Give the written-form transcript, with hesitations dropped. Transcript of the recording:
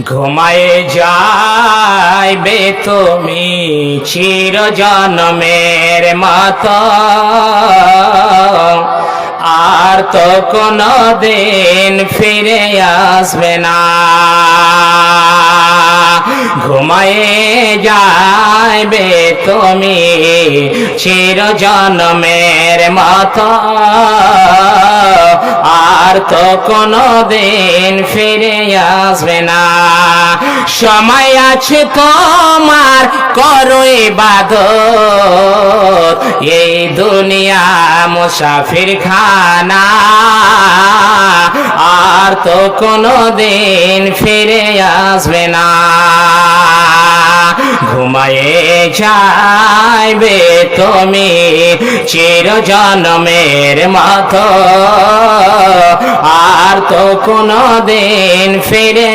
ঘুমায়ে যাইবে তুমি চিরজন্মের মতো, আর তো কোনো দিন ফিরে আসবে না। ঘুমায়ে যাইবে তুমি চিরজন্মের মতো, আর তো কোনো দিন ফিরে আসবে না। সময় আছে তোমার, করো ইবাদত, এই দুনিয়া মুসাফির খানা, আর তো কোনো দিন ফিরে আসবে না। ঘুমায়ে যাইবে তুমি চিরজন্মের মতো, আর তো কোনো দিন ফিরে